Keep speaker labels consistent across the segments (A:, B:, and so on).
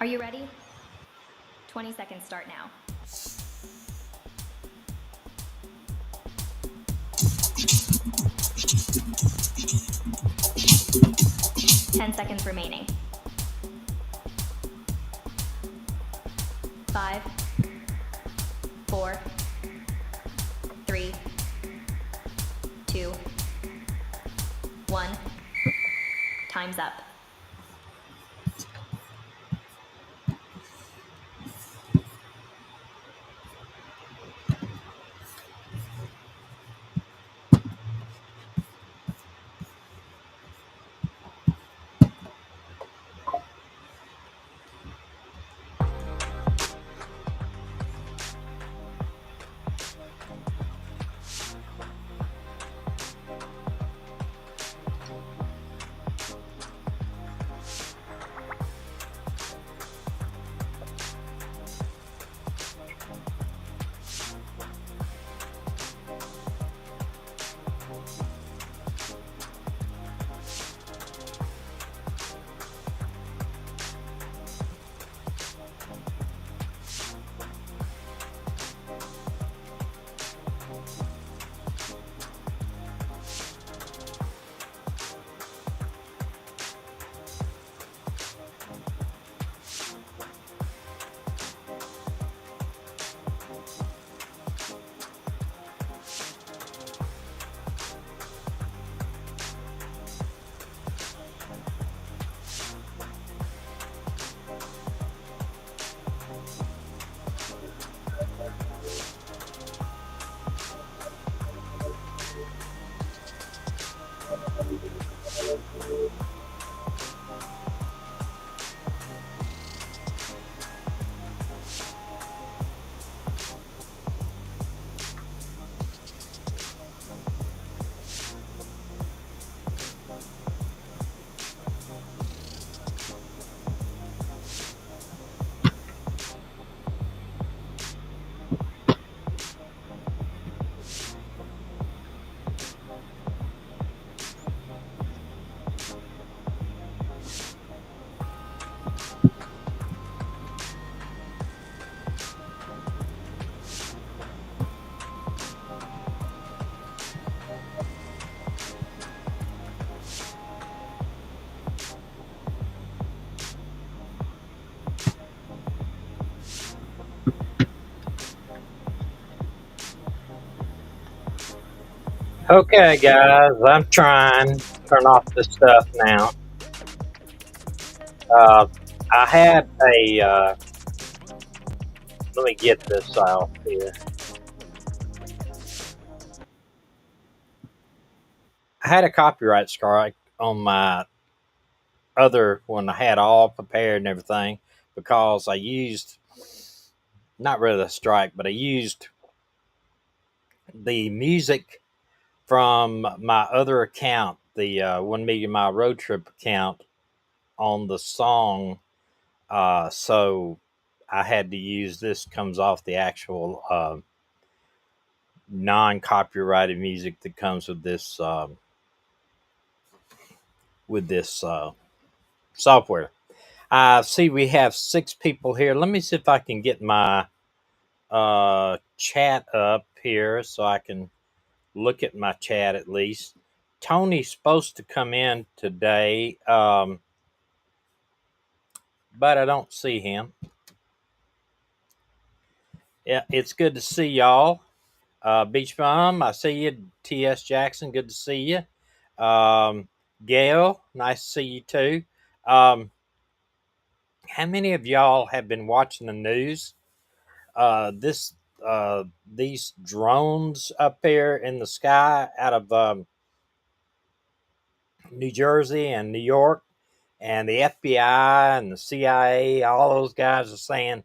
A: Are you ready? 20 seconds start now. 10 seconds remaining. 5, 4, 3, 2, 1. Time's up.
B: Okay, guys, I'm trying to turn off this stuff now. Uh, I had let me get this off here. I had a copyright strike on my other one. I had all prepared and everything because I used, not really a strike, but I used the music from my other account, the 1 Million Mile Road Trip account, on the song. So I had to use this, comes off the actual non-copyrighted music that comes with this software. I see we have 6 people here. Let me see if I can get my chat up here so I can look at my chat at least. Tony's supposed to come in today, but I don't see him. Yeah, it's good to see y'all. Beach Bum, I see you. T.S. Jackson, good to see you. Gail, nice to see you too. Um, how many of y'all have been watching the news? This these drones up there in the sky out of New Jersey and New York, and the FBI and the CIA, all those guys are saying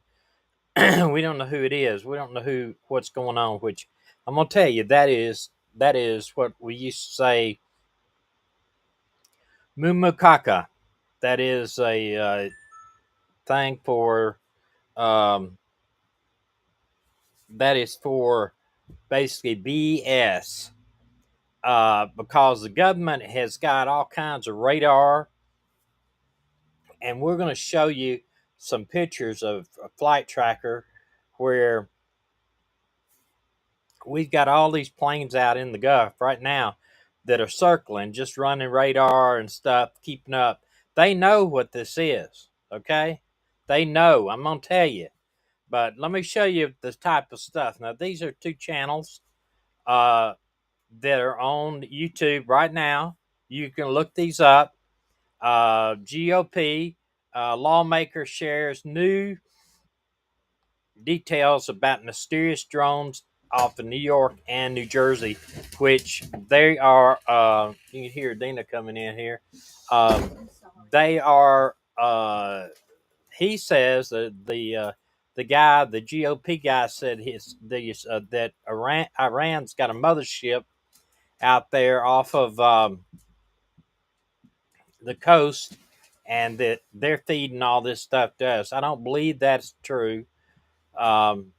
B: we don't know who it is. We don't know what's going on. Which I'm gonna tell you that is what we used to say, mumukaka. That is a thing for um, that is for basically BS. Because the government has got all kinds of radar, and we're going to show you some pictures of a flight tracker where we've got all these planes out in the Gulf right now that are circling, just running radar and stuff, keeping up. They know what this is, okay? They know. I'm going to tell you. But let me show you the type of stuff. Now, these are two channels that are on YouTube right now. You can look these up. GOP lawmaker shares new details about mysterious drones off of New York and New Jersey, which they are. You can hear Dina coming in here. They are. He says that the guy, the GOP guy, said that Iran's got a mothership out there off of the coast, and that they're feeding all this stuff to us. I don't believe that's true. Um,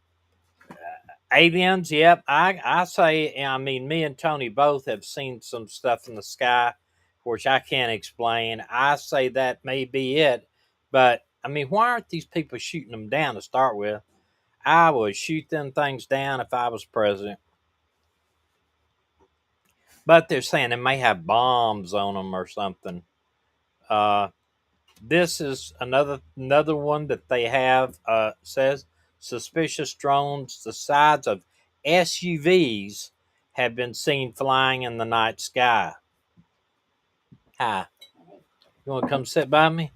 B: Aliens, yep. I say, I mean, me and Tony both have seen some stuff in the sky, which I can't explain. I say that may be it, but I mean, why aren't these people shooting them down to start with? I would shoot them things down if I was president. But they're saying they may have bombs on them or something. Uh, this is another one that they have. Says suspicious drones the size of SUVs have been seen flying in the night sky. Hi, you want to come sit by me?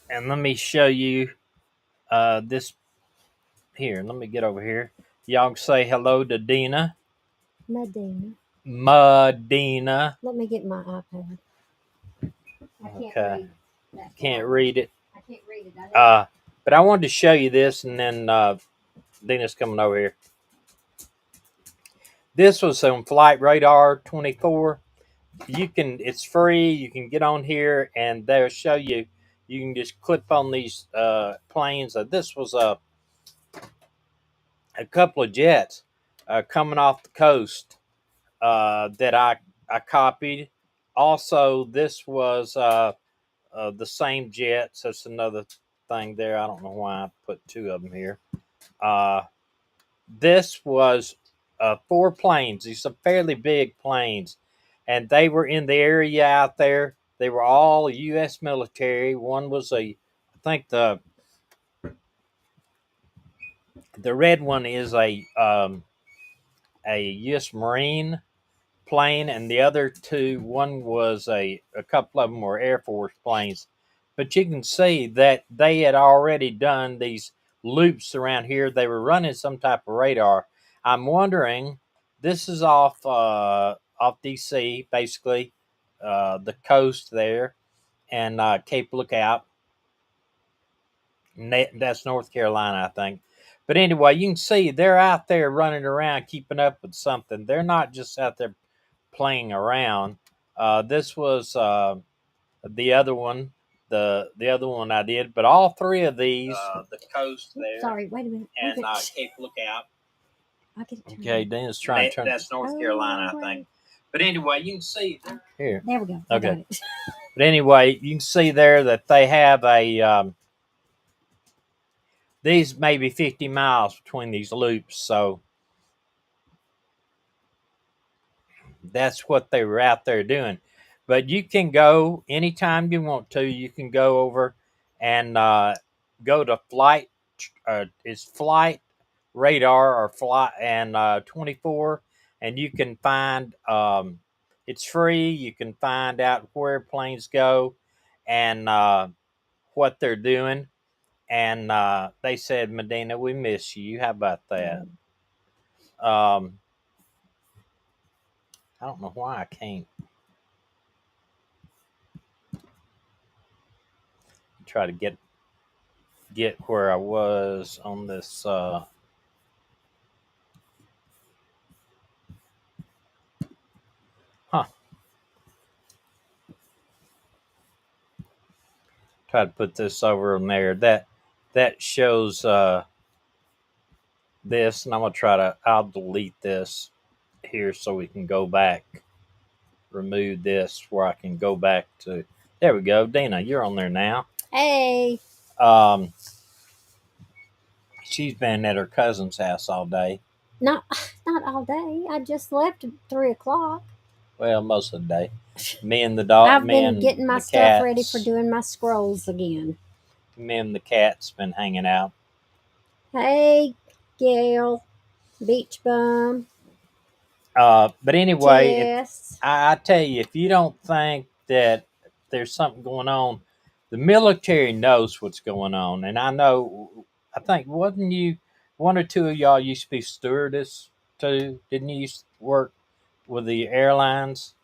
B: And let me show you this here. Let me get over here. Y'all can say hello to Dina.
C: Medina.
B: Medina.
C: Let me get my iPad.
B: Okay. Can't read it.
C: I can't read it.
B: But I wanted to show you this, and then Dina's coming over here. This was on Flight Radar 24. It's free. You can get on here, and they'll show you. You can just clip on these planes. This was a couple of jets coming off the coast that I copied. Also, this was the same jets. That's another thing there. I don't know why I put two of them here. This was 4 planes. These are fairly big planes, and they were in the area out there. They were all U.S. military. One was I think the red one is a U.S. Marine plane, and the other two, one was a couple of them were Air Force planes. But you can see that they had already done these loops around here. They were running some type of radar. I'm wondering, this is off DC, basically, the coast there, and Cape Lookout. That's North Carolina, I think. But anyway, you can see they're out there running around, keeping up with something. They're not just out there playing around. This was the other one, the other one I did. But all 3 of these, the coast there.
C: Sorry, wait a minute.
B: And Cape Lookout.
C: I'll get it.
B: Okay, Dana's trying to turn. That's North Carolina, I think. But anyway, you can see here.
C: There we go.
B: Okay.
C: I got it.
B: But anyway, you can see there that they have a. These may be 50 miles between these loops, so that's what they were out there doing. But you can go anytime you want to. You can go over and go to flight. It's Flight Radar or Flight and 24, and you can find. It's free. You can find out where planes go and what they're doing. And they said, Medina, we miss you. How about that? I don't know why I can't try to get where I was on this. Try to put this over on there. That shows this, and I'm gonna try to. I'll delete this here so we can go back. Remove this where I can go back to There we go. Dina, you're on there now.
C: Hey,
B: Um, she's been at her cousin's house all day.
C: not not all day. I just left at 3 o'clock.
B: Well, most of the day. Me and the dog,
C: I've
B: me
C: been
B: and
C: getting my
B: the
C: stuff ready for
B: cats,
C: doing my scrolls again.
B: me and the cats been hanging out.
C: Hey, Gail, Beach Bum,
B: But anyway, if
C: Tess.
B: I tell you, if you don't think that there's something going on, the military knows what's going on, and I know. I think wasn't you one or two of y'all used to be stewardess too? Didn't you used to work with the airlines?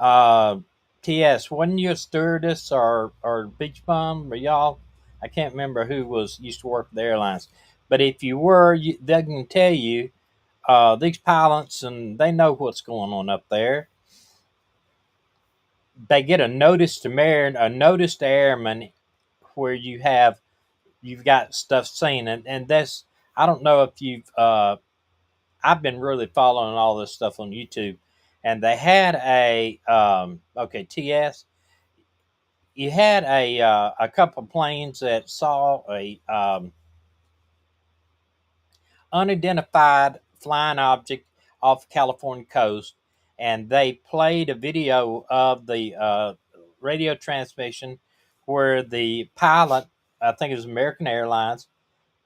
B: Uh, TS, wasn't you a stewardess or beach bum or y'all? I can't remember who was used to work with the airlines, but if you were, they can tell you these pilots and they know what's going on up there. They get a notice to airman where you've got stuff seen, and that's I don't know if you've I've been really following all this stuff on YouTube, and they had okay, TS, you had a couple planes that saw a unidentified flying object off the California coast, and they played a video of the radio transmission where the pilot, I think it was American Airlines,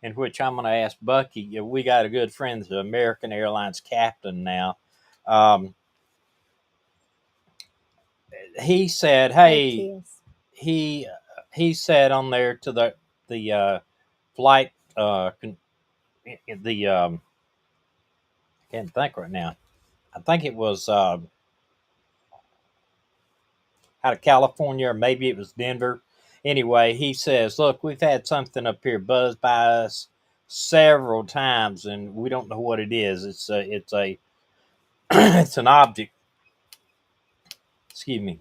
B: in which I'm going to ask Bucky. We got a good friend, the American Airlines captain now. Um, he said,
C: Hey,
B: "Hey,"
C: Tess.
B: he said on there to the flight the I can't think right now. I think it was out of California, or maybe it was Denver. Anyway, he says, "Look, we've had something up here buzz by us several times, and we don't know what it is. It's a it's an object. Excuse me.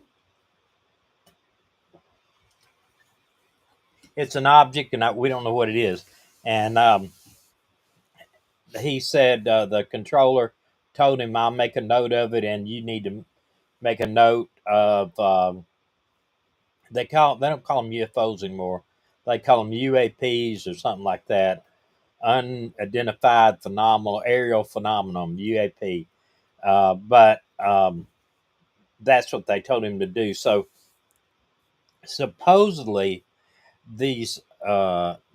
B: It's an object, and we don't know what it is." And he said the controller told him, "I'll make a note of it, and you need to make a note of." They don't call them UFOs anymore. They call them UAPs or something like that. Unidentified phenomenal aerial phenomenon, UAP. But that's what they told him to do. So supposedly these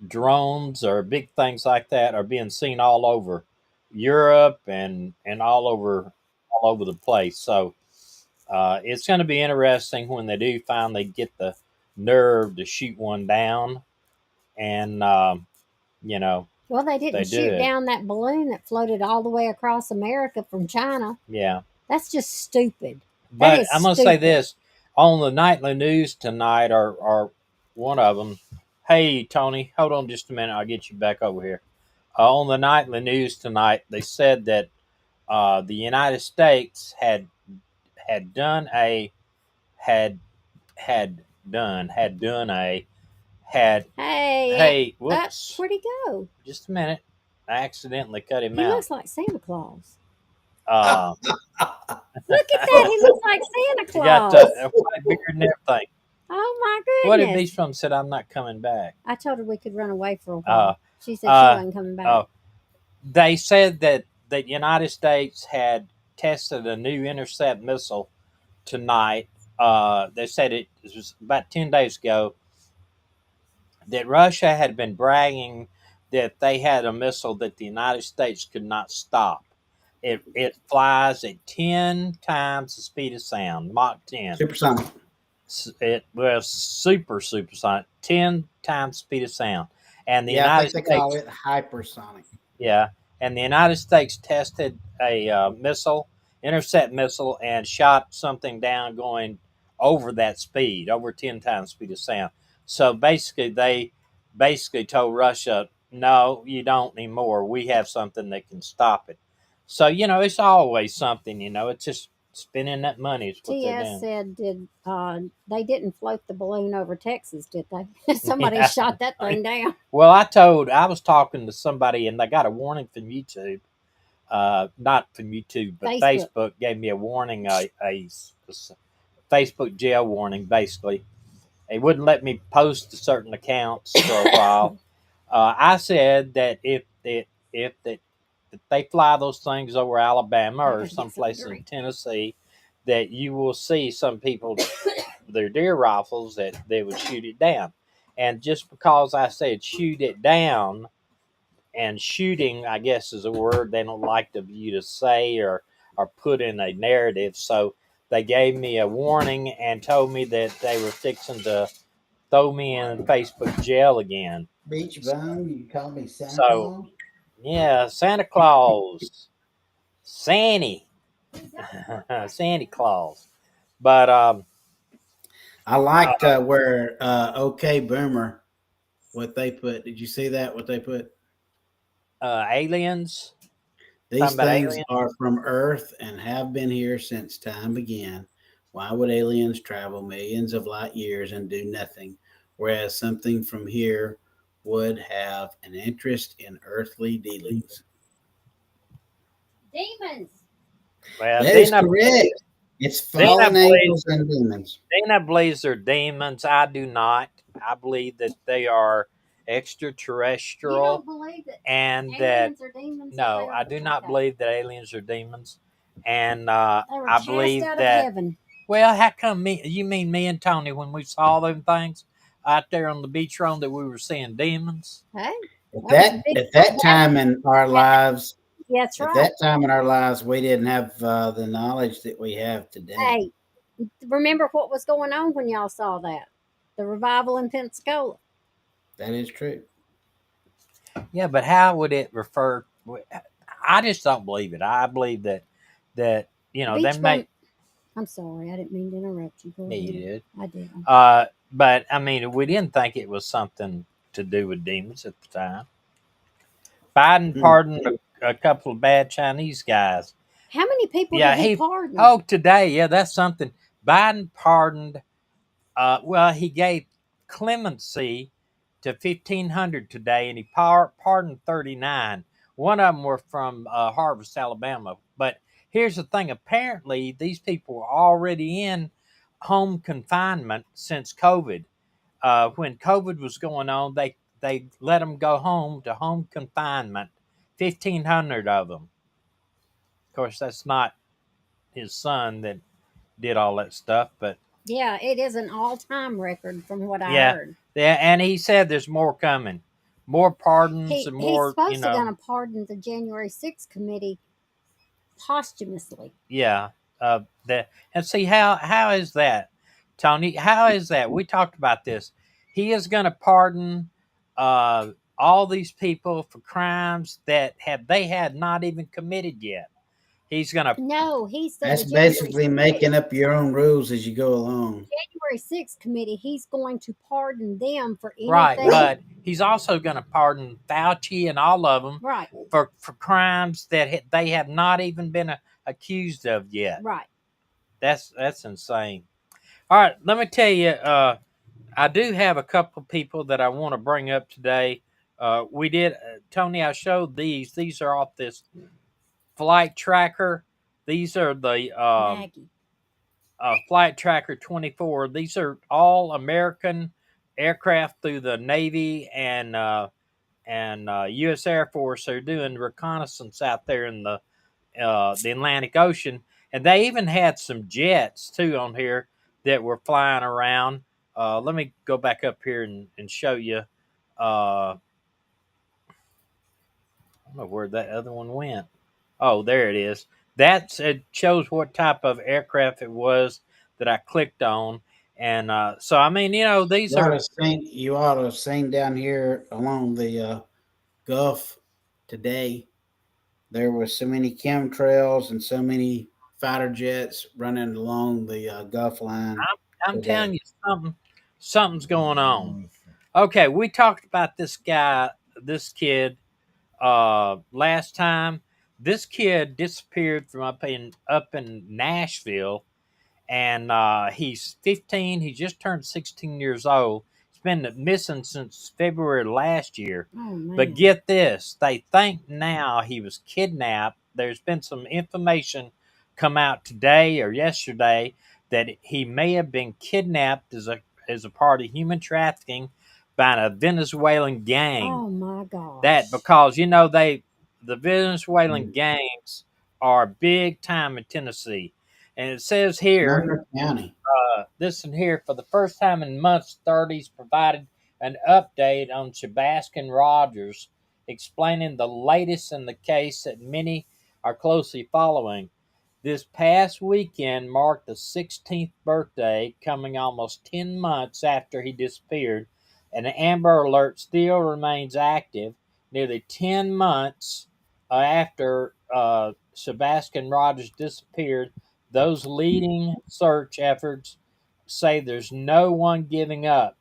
B: drones or big things like that are being seen all over Europe and all over the place. So it's going to be interesting when they do finally get the nerve to shoot one down, and you know
C: Well, they
B: they
C: didn't
B: do
C: shoot
B: it.
C: down that balloon that floated all the way across America from China.
B: Yeah.
C: That's just stupid. That
B: But
C: is
B: I'm going to say
C: stupid.
B: this on the nightly news tonight, or one of them. Hey, Tony, hold on just a minute. I'll get you back over here. On the nightly news tonight, they said that the United States had done a had had done a had
C: Hey,
B: hey whoops
C: where'd he go?
B: just a minute. I accidentally cut him
C: He
B: out.
C: looks like Santa Claus.
B: Uh,
C: Look at that. He looks like Santa
B: he got
C: Claus.
B: a white beard and everything.
C: Oh my
B: What did
C: goodness.
B: Beach Bum said? I'm not coming back.
C: I told her we could run away for a
B: Uh,
C: while. She said she
B: uh,
C: wasn't coming back.
B: uh, they said that the United States had tested a new intercept missile tonight. They said it was about 10 days ago that Russia had been bragging that they had a missile that the United States could not stop. It flies at 10 times the speed of sound, Mach 10.
D: Supersonic.
B: It was super sonic, 10 times speed of sound. And the
D: Yeah, I
B: United
D: think they call
B: States,
D: it hypersonic.
B: yeah, and the United States tested a intercept missile, and shot something down going over that speed, over 10 times speed of sound. So basically, they basically told Russia, no, you don't anymore. We have something that can stop it. So, it's always something, it's just spending that money is what they're
C: TS
B: doing.
C: said, "Did they didn't float the balloon over Texas? Did they? Somebody
B: Yeah.
C: shot that thing down."
B: Well, I was talking to somebody, and they got a warning from YouTube. Not from YouTube, but
C: Facebook.
B: Facebook gave me a warning. Facebook jail warning. Basically, they wouldn't let me post to certain accounts for a while. I said that if they fly those things over Alabama
C: I
B: or
C: gotta get something
B: someplace
C: to
B: in
C: drink.
B: Tennessee, that you will see some people with their deer rifles that they would shoot it down. And just because I said shoot it down, and shooting, I guess, is a word they don't like you to say or put in a narrative. So they gave me a warning and told me that they were fixing to throw me in Facebook jail again.
D: Beach bum, you call me Santa
B: So
D: Claus?
B: yeah, Santa Claus, Santy, Santy Claus. But
D: I liked where OK Boomer, what they put. Did you see that? What they put?
B: aliens, talking
D: These
B: about
D: things
B: aliens.
D: are from Earth and have been here since time began. Why would aliens travel millions of light years and do nothing, whereas something from here would have an interest in earthly dealings?
C: Demons.
B: Well,
D: That is correct. It's fallen angels and demons.
B: then I believe they're demons. I do not. I believe that they are
C: You
B: extraterrestrial,
C: don't believe that
B: and that
C: aliens are demons?
B: no, I do not believe that aliens are demons, and
C: They were
B: I
C: cast
B: believe
C: out of
B: that.
C: heaven.
B: Well, how come me? You mean me and Tony when we saw them things out there on the beach road that we were seeing demons?
C: Hey,
D: At
C: that was a
D: that
C: big.
D: at that time in our
C: Yeah,
D: lives,
C: that's
D: at
C: right.
D: that time in our lives, we didn't have the knowledge that we have today.
C: Hey, remember what was going on when y'all saw that? The revival in Pensacola.
D: That is true.
B: Yeah, but how would it refer? I just don't believe it. I believe that they
C: Beach bum.
B: make
C: I'm sorry, I didn't mean to interrupt you. Go
B: me
C: ahead.
B: did.
C: I did.
B: But I mean, we didn't think it was something to do with demons at the time. Biden
D: Hmm.
B: pardoned a couple of bad Chinese guys.
C: How many people
B: Yeah,
C: did he
B: he.
C: pardon?
B: Oh, today, yeah, that's something. Biden pardoned. Well, he gave clemency to 1,500 today, and he pardoned 39. One of them were from Harvest, Alabama. But here's the thing: apparently, these people were already in home confinement since COVID. When COVID was going on, they let them go home to home confinement. 1,500 of them. Of course, that's not his son that did all that stuff, but
C: Yeah, it is an all-time record from what I
B: yeah,
C: heard.
B: yeah. And he said there's more coming, more pardons and
C: He's
B: more.
C: supposed to gonna pardon the January 6th committee posthumously.
B: Yeah. That and see how is that, Tony? How is that? We talked about this. He is going to pardon all these people for crimes that have they had not even committed yet. He's going to
C: No, he said
D: That's
C: the January
D: basically
C: 6th,
D: making up your own rules as you go along.
C: January 6th committee. He's going to pardon them for
B: right,
C: anything.
B: but he's also going to pardon Fauci and all of them
C: Right,
B: for crimes that they have not even been accused of yet.
C: right.
B: That's insane. All right, let me tell you. I do have a couple of people that I want to bring up today. We did, Tony. I showed these. These are off this flight tracker. These are the
C: Maggie.
B: flight tracker 24. These are all American aircraft through the Navy and U.S. Air Force. They're doing reconnaissance out there in the Atlantic Ocean, and they even had some jets too on here that were flying around. Let me go back up here and show you. I don't know where that other one went. Oh, there it is. It shows what type of aircraft it was that I clicked on, and so I mean, these are
D: You ought to have seen down here along the Gulf today. There were so many chemtrails and so many fighter jets running along the Gulf line
B: I'm
D: today.
B: telling you something's going on. Okay, we talked about this kid last time. This kid disappeared from up in Nashville, and he's 15. He just turned 16 years old. He's been missing since February last year.
C: Oh man.
B: But get this, they think now he was kidnapped. There's been some information come out today or yesterday that he may have been kidnapped as a part of human trafficking by a Venezuelan gang.
C: Oh my
B: That
C: gosh.
B: because the Venezuelan gangs are big time in Tennessee, and it says here,
D: Montgomery County.
B: listen here, for the first time in months, 30s provided an update on Sebastian Rogers, explaining the latest in the case that many are closely following. This past weekend marked the 16th birthday, coming almost 10 months after he disappeared, and the Amber Alert still remains active nearly 10 months after Sebastian Rogers disappeared. Those leading search efforts say there's no one giving up.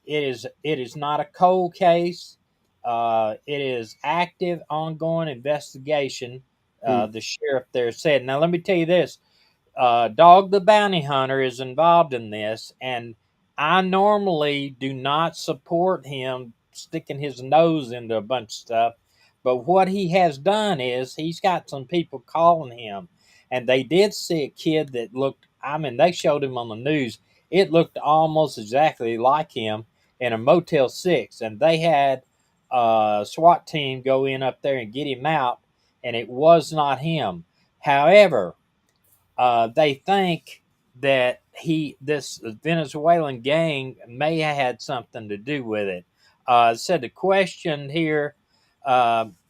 B: It is not a cold case. It is active, ongoing investigation.
D: Hmm.
B: The sheriff there said. Now, let me tell you this: Dog the Bounty Hunter is involved in this, and I normally do not support him sticking his nose into a bunch of stuff. But what he has done is he's got some people calling him, and they did see a kid that looked. I mean, they showed him on the news. It looked almost exactly like him in a Motel 6, and they had a SWAT team go in up there and get him out, and it was not him. However, they think that this Venezuelan gang may have had something to do with it. So the question here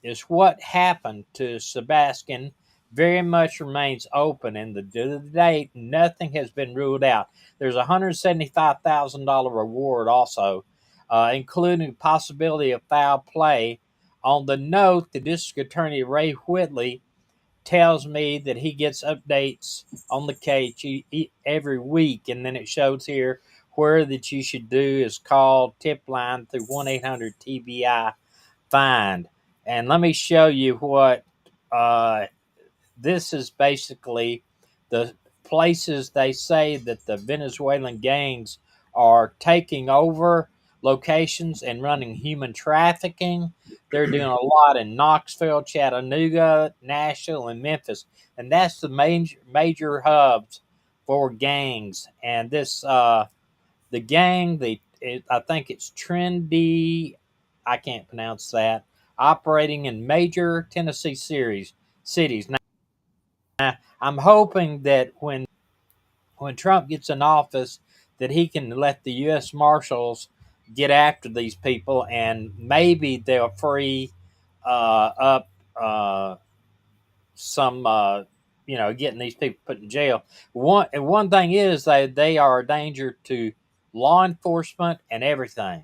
B: is what happened to Sebastian very much remains open, and to the date, nothing has been ruled out. There's a $175,000 reward also, including the possibility of foul play. On the note, the district attorney Ray Whitley tells me that he gets updates on the case every week, and then it shows here where that you should do is call tip line through 1-800 TBI find. And let me show you what this is basically the places they say that the Venezuelan gangs are taking over locations and running human trafficking. They're doing a lot in Knoxville, Chattanooga, Nashville, and Memphis, and that's the major hubs for gangs. And this the gang, I think it's Trendy. I can't pronounce that. Operating in major Tennessee cities. Now, I'm hoping that when Trump gets in office, that he can let the U.S. Marshals get after these people, and maybe they'll free up some, getting these people put in jail. One thing is they are a danger to law enforcement and everything.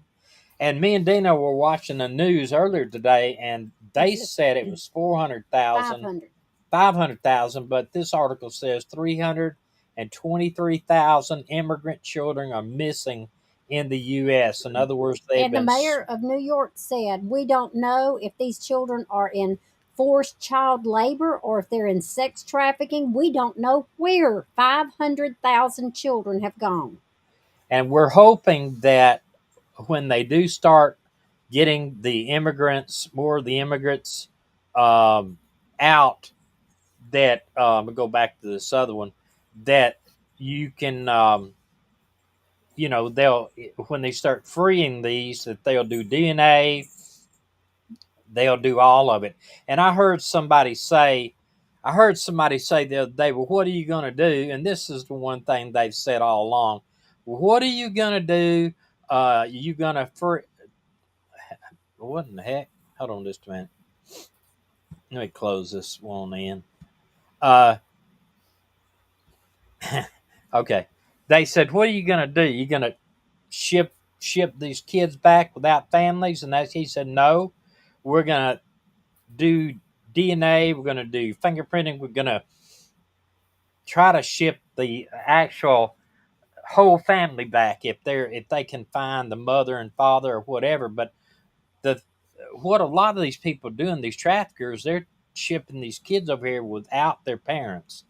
B: And me and Dina were watching the news earlier today, and they said it was 400,000
C: 500.
B: 500,000, but this article says 323,000 immigrant children are missing in the U.S. In other words, they've
C: And the
B: been.
C: mayor of New York said, we don't know if these children are in forced child labor or if they're in sex trafficking. We don't know where 500,000 children have gone.
B: And we're hoping that when they do start getting more of the immigrants out, that I'll go back to this other one, that you can they'll when they start freeing these, that they'll do DNA, they'll do all of it. And I heard somebody say the other day, well, what are you going to do? And this is the one thing they've said all along. Well, what are you going to do? You going to free? What in the heck? Hold on just a minute. Let me close this one in. Uh, okay. They said, what are you going to do? You going to ship these kids back without families? And he said, no, we're going to do DNA. We're going to do fingerprinting. We're going to try to ship the actual whole family back if they can find the mother and father or whatever. But the what a lot of these people doing, these traffickers, they're shipping these kids over here without their parents,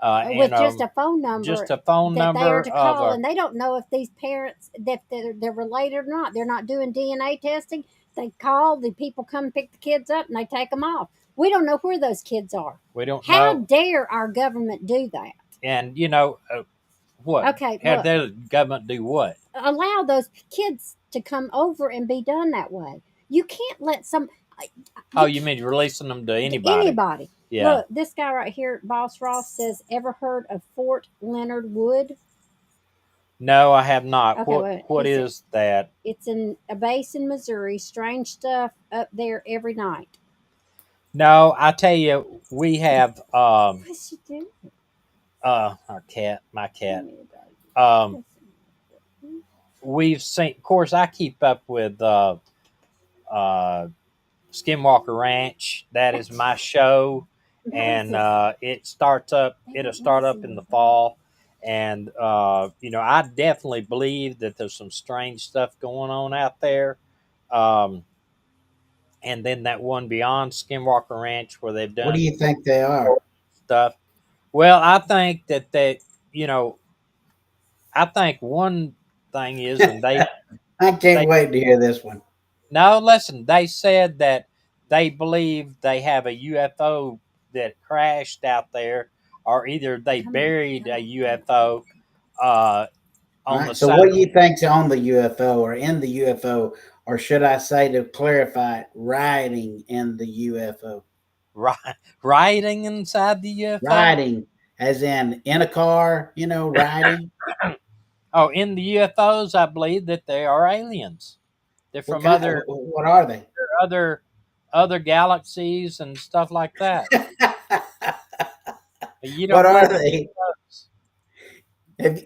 B: and
C: With just a phone
B: just
C: number
B: a phone
C: that they are
B: number
C: to
B: of
C: call,
B: a.
C: and they don't know if these parents that they're related or not. They're not doing DNA testing. They call, the people come pick the kids up, and they take them off. We don't know where those kids are.
B: We don't
C: How
B: know.
C: dare our government do that?
B: And what
C: Okay,
B: had
C: look,
B: their government do what?
C: allow those kids to come over and be done that way. You can't let some
B: Oh,
C: you
B: you mean releasing them to
C: to
B: anybody?
C: anybody.
B: Yeah.
C: Look, this guy right here, Boss Ross says, ever heard of Fort Leonard Wood?
B: No, I have not.
C: Okay,
B: What
C: well,
B: what
C: he said
B: is that?
C: it's in a base in Missouri. Strange stuff up there every night.
B: No, I tell you, we have
C: What's she doing?
B: our cat, my
C: Give
B: cat.
C: me the dog.
B: Um
C: Listen.
B: we've seen, of course I keep up with uh Skinwalker Ranch. That is my show, and
C: Moses,
B: it'll
C: damn
B: start up
C: Moses.
B: in the fall. And I definitely believe that there's some strange stuff going on out there. Um, and then that one beyond Skinwalker Ranch where they've
D: What do
B: done
D: you think they are?
B: stuff. Well, I think you know, I think one thing is, and
D: I
B: they
D: can't wait to hear this one.
B: no, listen, they said that they believe they have a UFO that crashed out there, or either they
C: Come on,
B: buried
C: come
B: a
C: on, come on.
B: UFO uh,
D: All
B: on the
D: right. So,
B: side
D: what
B: of
D: do you think's on the UFO or in the UFO, or should I say to clarify, riding in the UFO?
B: riding inside the UFO.
D: Riding, as in a car, riding.
B: Oh, in the UFOs, I believe that they are aliens. They're
D: What
B: from
D: kind? What are they?
B: other other galaxies and stuff like that. You
D: What
B: don't
D: are
B: believe in
D: they?
B: UFOs?
D: Have,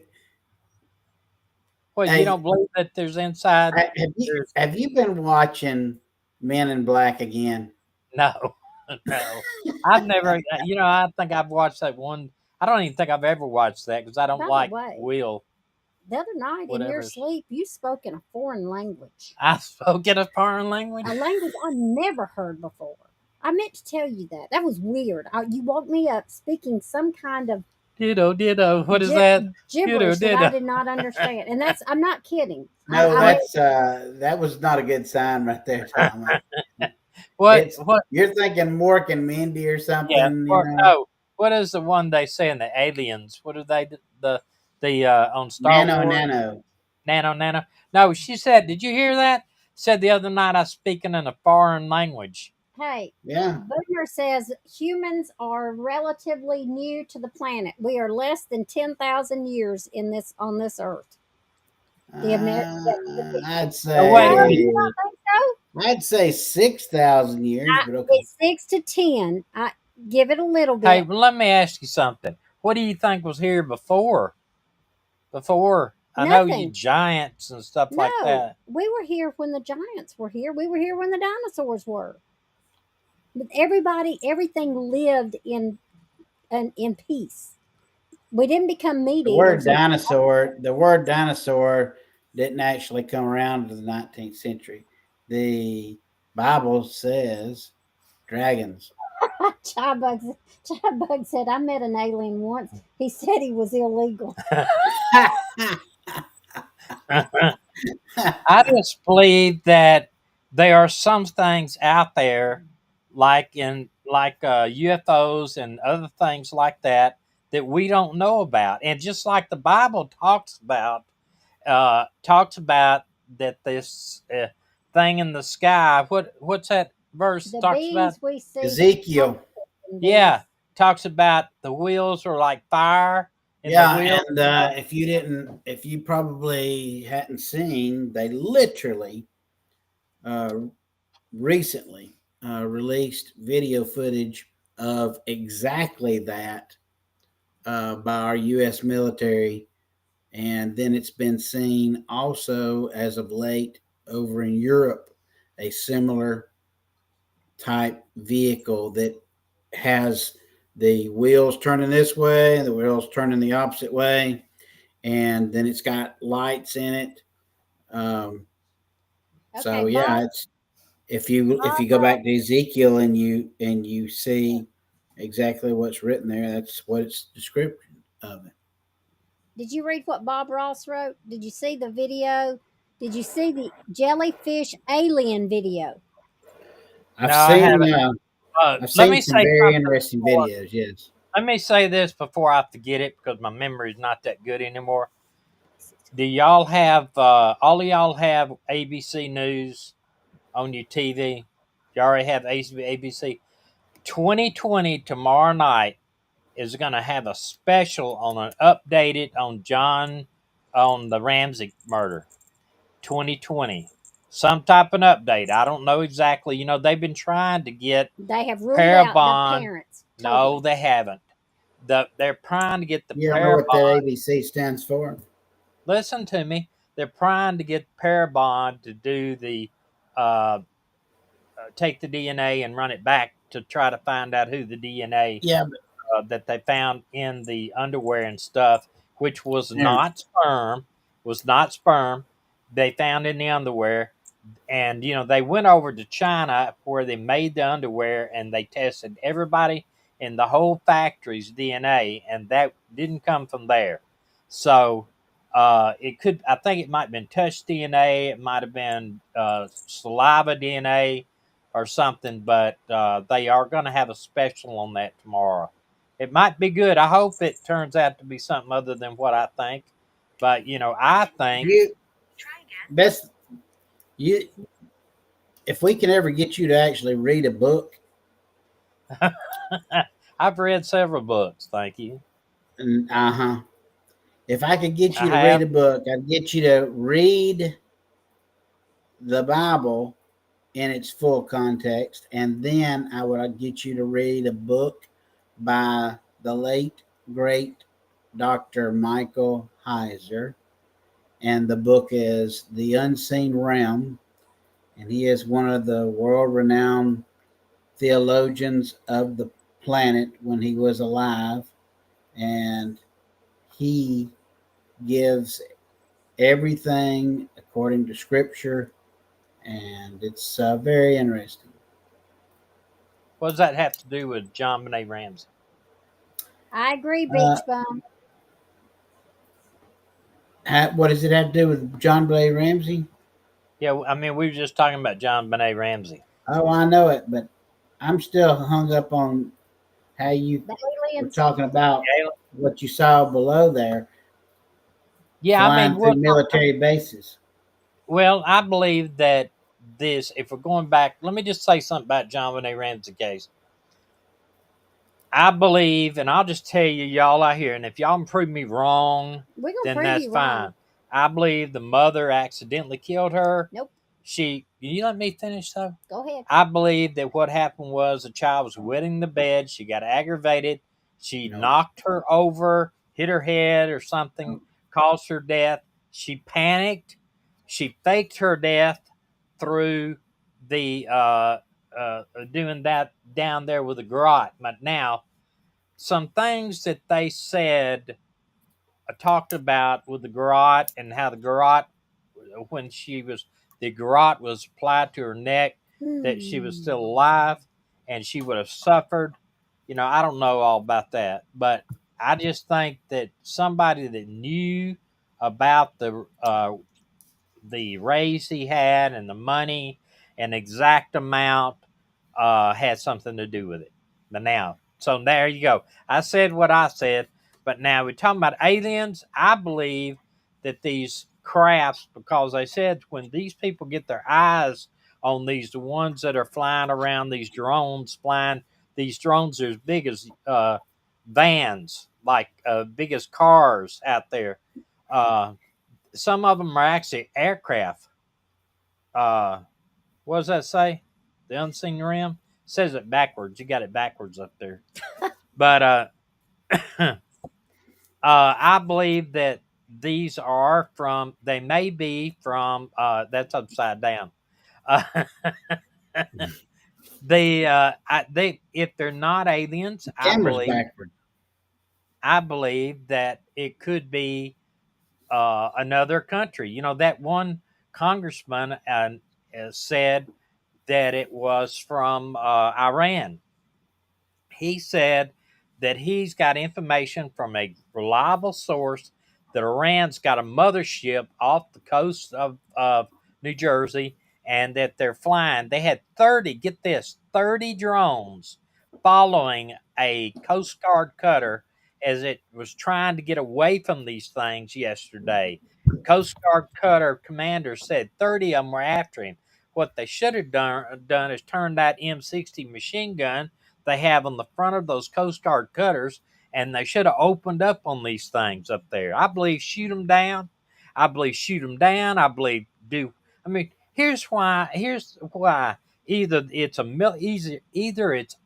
B: Well, you don't
D: hey,
B: believe that there's inside.
D: have you
B: There's
D: have you been watching Men in Black again?
B: no, no. I've never. I think I've watched that one. I don't even think I've ever watched that because I don't
C: By the
B: like
C: way,
B: Will.
C: the other night in your
B: Whatever.
C: sleep, you spoke in a foreign language,
B: I spoke in a foreign language.
C: a language I never heard before. I meant to tell you that. That was weird. You woke me up speaking some kind of
B: Ditto, ditto. What is that? Ditto,
C: gibberish that I
B: ditto.
C: did not understand, and I'm not kidding.
D: No,
C: I meant
D: that was not a good sign right there, Tom.
B: What?
D: It's
B: What?
D: you're thinking Mork and Mindy or
B: Yeah.
D: something,
B: Or no. What is the one they say in the aliens? What are they? The on Star Wars?
D: nano.
B: Nano. No, she said. Did you hear that? Said the other night I was speaking in a foreign language.
C: hey,
D: Yeah.
C: Boomer says humans are relatively new to the planet. We are less than 10,000 years in this on this earth. The American.
D: I'd
B: Oh wait a
C: No,
B: minute.
C: you
D: say
C: don't think so?
D: 6,000 years, but okay.
C: It's 6 to 10. I give it a little
B: Hey,
C: bit.
B: well, let me ask you something. What do you think was here before? Before I know you
C: Nothing.
B: giants and stuff like
C: No,
B: that.
C: we were here when the giants were here. We were here when the dinosaurs were. But everything lived in peace. We didn't become meat eaters.
D: The word dinosaur didn't actually come around to the 19th century. The Bible says dragons.
C: Chybug said, I met an alien once. He said he was illegal.
B: I just believe that there are some things out there, like UFOs and other things like that, that we don't know about. And just like the Bible talks about that this thing in the sky. What's that verse
C: The
B: talks about?
C: beings we see,
D: Ezekiel.
B: Yeah, talks about the wheels are like fire in the
D: Yeah,
B: wheel.
D: and if you probably hadn't seen, they literally uh, recently released video footage of exactly that by our U.S. military, and then it's been seen also as of late over in Europe, a similar type vehicle that has the wheels turning this way and the wheels turning the opposite way, and then it's got lights in it. Um,
C: Okay,
D: so yeah, it's if
C: Bob,
D: you go back to Ezekiel and you see exactly what's written there, that's what its description of it.
C: did you read what Bob Ross wrote? Did you see the video? Did you see the jellyfish alien video?
D: I've
B: No, I
D: seen
B: haven't.
D: uh, I've
B: Let
D: seen
B: me
D: some
B: say
D: very
B: something
D: interesting
B: before.
D: videos. Yes.
B: let me say this before I forget it because my memory is not that good anymore. Do y'all have all of y'all have ABC News on your TV? You already have ABC. 2020 tomorrow night is going to have a special on an updated on the Ramsey murder. 2020, some type of update. I don't know exactly. You know, they've been trying to get
C: They have ruled out the
B: Parabon.
C: parents
B: No,
C: totally.
B: they haven't. They're trying to get the
D: You don't know what that
B: Parabon.
D: ABC stands for?
B: Listen to me. They're trying to get Parabon to do the uh, take the DNA and run it back to try to find out who the DNA
D: Yeah,
B: that they found in the underwear and stuff, which was
D: yeah.
B: not sperm, was not sperm. They found in the underwear, and they went over to China where they made the underwear and they tested everybody in the whole factory's DNA, and that didn't come from there. So it could, I think it might have been touch DNA, it might have been saliva DNA or something, but they are going to have a special on that tomorrow. It might be good. I hope it turns out to be something other than what I think. But I think
D: You best you if we can ever get you to actually read a book,
B: I've read several books. Thank you.
D: uh huh. If I could get
B: I
D: you to read
B: have.
D: a book, I'd get you to read the Bible in its full context, and then I'd get you to read a book by the late great Dr. Michael Heiser, and the book is The Unseen Realm, and he is one of the world-renowned theologians of the planet when he was alive, and he gives everything according to Scripture, and it's very interesting.
B: What does that have to do with John Benet Ramsey?
C: I agree,
D: Uh,
C: Beach Bum.
D: what does it have to do with John Blay Ramsey?
B: Yeah, I mean, we were just talking about John Benet Ramsey.
D: Oh, I know it, but I'm still hung up on how you
C: The
D: were
C: aliens.
D: talking about what you saw below there,
B: Yeah, I
D: flying
B: mean,
D: through military bases.
B: well, I believe that this, if we're going back, let me just say something about John Benet Ramsey case. I believe, and I'll just tell you, y'all out here, and if y'all can prove me wrong,
C: We're gonna
B: then
C: prove
B: that's
C: you wrong.
B: fine. I believe the mother accidentally killed her.
C: Nope.
B: You let me finish though?
C: Go ahead.
B: I believe that what happened was the child was wetting the bed. She got aggravated. She
D: No,
B: knocked her over, hit her head or something,
D: no.
B: caused her death. She panicked. She faked her death through the doing that down there with the garrote. But now, some things that they said talked about with the garrote and how the garrote when she was the garrote was applied to her neck that she was still
C: Hmm.
B: alive and she would have suffered. I don't know all about that, but I just think that somebody that knew about the raise he had and the money and exact amount had something to do with it. But now, so there you go. I said what I said, but now we're talking about aliens. I believe that these crafts, because they said when these people get their eyes on these, the ones that are flying around, these drones flying, these drones are as big as vans, like big as cars out there. Uh, some of them are actually aircraft. Uh, what does that say? The unseen rim says it backwards. You got it backwards up there. But I believe that these are from. They may be from. That's upside down. Uh, they if they're not aliens,
D: Camera's backward.
B: I believe that it could be another country. That one congressman said that it was from Iran. He said that he's got information from a reliable source that Iran's got a mothership off the coast of New Jersey and that they're flying. They had 30, get this, 30 drones following a Coast Guard cutter as it was trying to get away from these things yesterday. Coast Guard cutter commander said 30 of them were after him. What they should have done is turn that M60 machine gun they have on the front of those Coast Guard cutters, and they should have opened up on these things up there. I believe shoot them down. I believe shoot them down. I believe do. I mean, here's why. Here's why. Either it's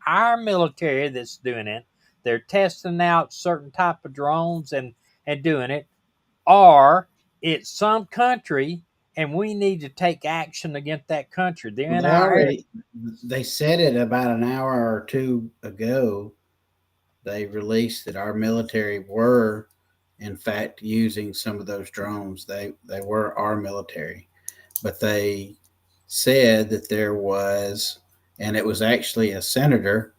B: our military that's doing it. They're testing out certain type of drones and doing it, or it's some country and we need to take action against that country. They're
D: Well,
B: in our area.
D: they said it about an hour or two ago. They released that our military were, in fact, using some of those drones. They were our military, but they said that there was, and it was actually a senator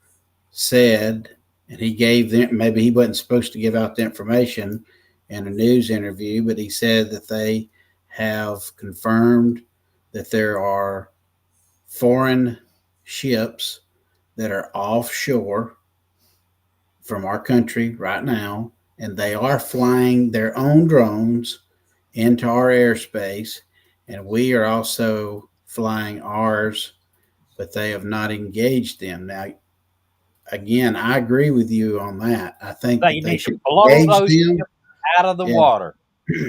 D: said, and he gave them, maybe he wasn't supposed to give out the information in a news interview, but he said that they have confirmed that there are foreign ships that are offshore from our country right now, and they are flying their own drones into our airspace, and we are also flying ours, but they have not engaged them. Now, again, I agree with you on that. I think
B: They
D: that they
B: need to
D: should
B: blow
D: engage
B: those
D: them.
B: out of the
D: Yeah,
B: water.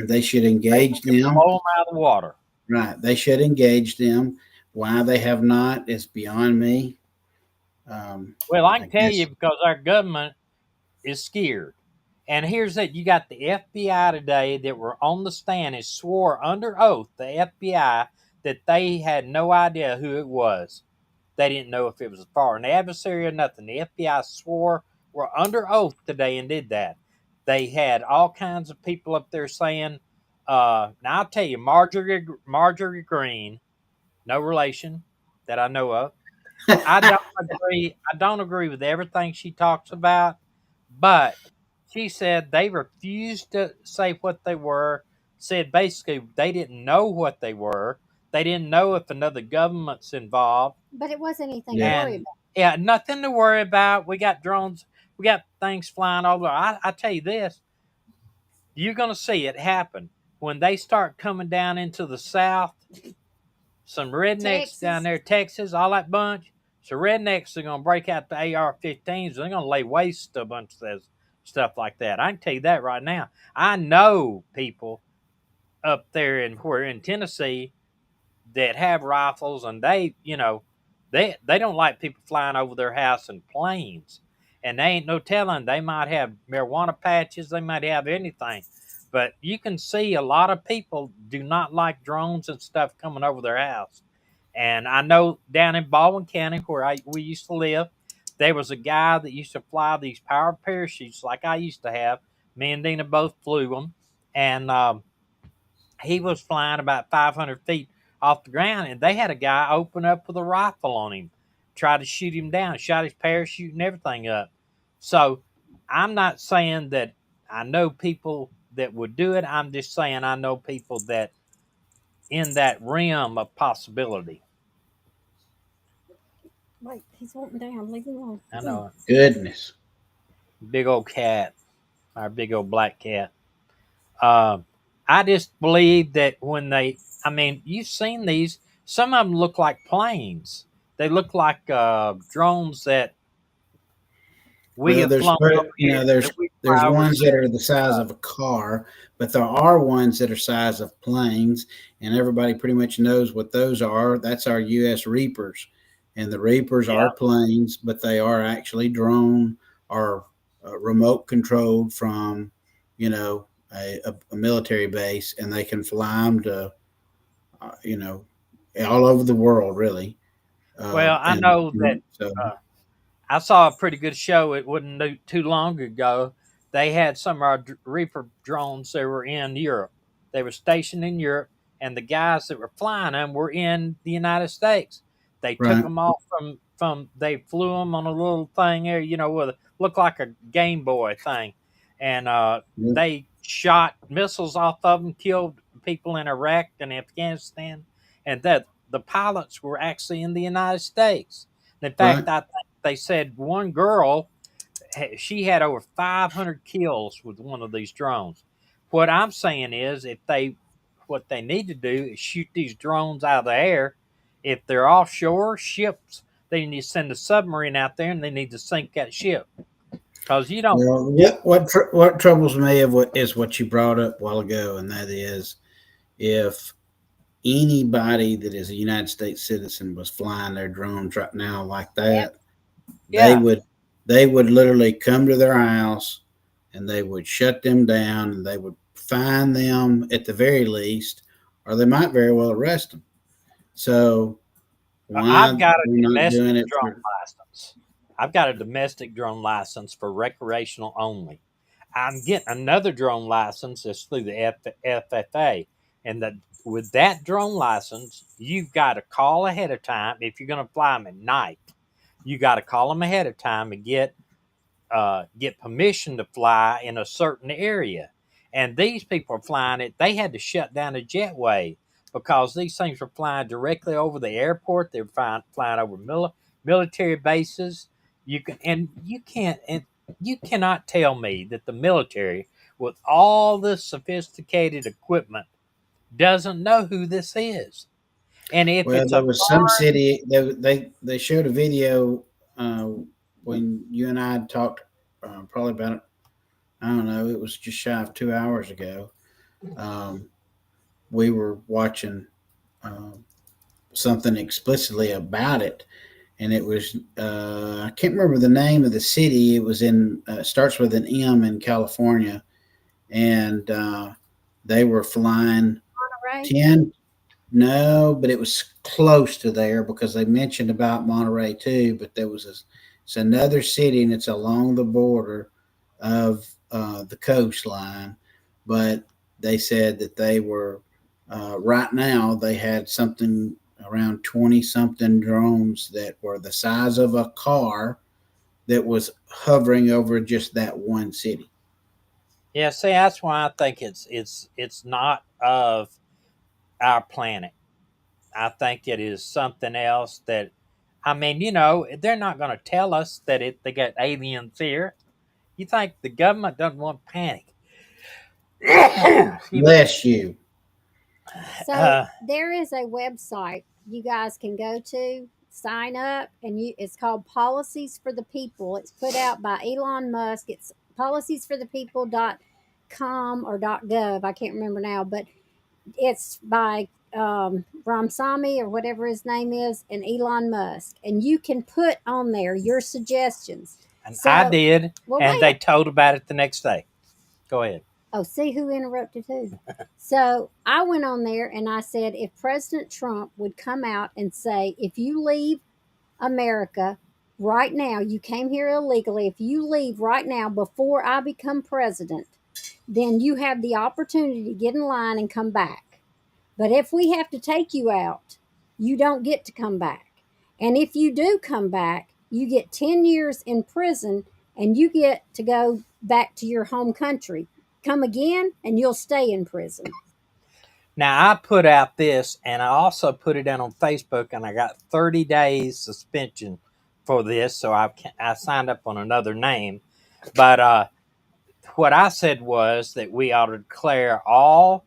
D: they should
B: They
D: engage
B: need to
D: them.
B: blow them out of the water.
D: Right. They should engage them. Why they have not is beyond me.
B: Well, I
D: I
B: can tell you
D: guess.
B: because our government is scared. And here's that you got the FBI today that were on the stand and swore under oath, the FBI, that they had no idea who it was. They didn't know if it was a foreign adversary or nothing. The FBI swore were under oath today and did that. They had all kinds of people up there saying, now I'll tell you, Marjorie Green, no relation that I know of. I don't agree. I don't agree with everything she talks about, but she said they refused to say what they were. Said basically they didn't know what they were. They didn't know if another government's involved,
C: But it wasn't anything to
D: Yeah.
C: worry
B: and
C: about.
B: yeah, nothing to worry about. We got drones. We got things flying over. I tell you this, you're going to see it happen when they start coming down into the south. Some rednecks down
C: Texas.
B: there, Texas, all that bunch. So rednecks are gonna break out the AR-15s. They're gonna lay waste to a bunch of this stuff like that. I can tell you that right now. I know people up there in where in Tennessee that have rifles, and they don't like people flying over their house in planes, and they ain't no telling, they might have marijuana patches, they might have anything, but you can see a lot of people do not like drones and stuff coming over their house. And I know down in Baldwin County where we used to live, there was a guy that used to fly these powered parachutes like I used to have. Me and Dina both flew them, and he was flying about 500 feet off the ground, and they had a guy open up with a rifle on him, try to shoot him down, shot his parachute and everything up. So I'm not saying that I know people that would do it. I'm just saying I know people that in that realm of possibility.
C: Wait, he's wanting down. Leave him alone.
B: I know
D: Goodness.
B: big old cat, our big old black cat. Um, I just believe that I mean, you've seen these. Some of them look like planes. They look like drones that we
D: Well,
B: have flown over here. That we
D: there's
B: fly over
D: ones that
B: here.
D: are the size of a car, but there are ones that are size of planes, and everybody pretty much knows what those are. That's our U.S. Reapers, and the Reapers
B: Yeah.
D: are planes, but they are actually drone or remote controlled from, a military base, and they can fly them to, all over the world, really.
B: Well, I
D: And
B: know that
D: so,
B: uh, I saw a pretty good show. It wasn't too long ago. They had some of our Reaper drones that were in Europe. They were stationed in Europe, and the guys that were flying them were in the United States. They took
D: right,
B: them off from. They flew them on a little thing there, with looked like a Game Boy thing, and
D: yeah,
B: they shot missiles off of them, killed people in Iraq and Afghanistan, and that the pilots were actually in the United States. In fact,
D: right.
B: I think they said one girl, she had over 500 kills with one of these drones. What I'm saying is, what they need to do is shoot these drones out of the air. If they're offshore ships, they need to send a submarine out there and they need to sink that ship. Because you don't,
D: Well,
B: you,
D: what troubles me of what is what you brought up a while ago, and that is if anybody that is a United States citizen was flying their drones right now like that, they
B: yeah,
D: would they would literally come to their house and they would shut them down and they would fine them at the very least, or they might very well arrest them. So why
B: I've got a
D: they're not doing
B: domestic
D: it
B: drone
D: for?
B: license. I've got a domestic drone license for recreational only. I'm getting another drone license that's through the FFA. And with that drone license, you've got to call ahead of time if you're going to fly them at night. You got to call them ahead of time and get permission to fly in a certain area. And these people are flying it. They had to shut down a jetway because these things were flying directly over the airport. They were flying over military bases. You cannot tell me that the military, with all this sophisticated equipment, doesn't know who this is. And if
D: Well,
B: it's
D: there
B: a
D: was some city they showed a video uh, when you and I talked probably about, I don't know, it was just shy of 2 hours ago. Um, we were watching uh, something explicitly about it, and it was I can't remember the name of the city. It was in starts with an M in California, and they were flying
C: Monterey?
D: 10. No, but it was close to there because they mentioned about Monterey too. But it's another city and it's along the border of the coastline. But they said that they were right now they had something around 20 something drones that were the size of a car that was hovering over just that one city.
B: Yeah, see, that's why I think it's not of our planet. I think it is something else that, I mean, they're not going to tell us that they got aliens here. You think the government doesn't want panic? Excuse me.
D: Bless you.
C: So there is a website you guys can go to, sign up, and it's called Policies for the People. It's put out by Elon Musk. It's policies.for the people.com or .gov. I can't remember now, but it's by Ramsamy or whatever his name is, and Elon Musk. And you can put on there your suggestions.
B: And I
C: So,
B: did,
C: well,
B: and
C: wait.
B: they told about it the next day. Go ahead.
C: Oh, see who interrupted who. So I went on there and I said, if President Trump would come out and say, if you leave America right now, you came here illegally, if you leave right now before I become president, then you have the opportunity to get in line and come back. But if we have to take you out, you don't get to come back. And if you do come back, you get 10 years in prison and you get to go back to your home country. Come again and you'll stay in prison.
B: Now, I put out this, and I also put it out on Facebook, and I got 30 days suspension for this, so I signed up on another name. But what I said was that we ought to declare all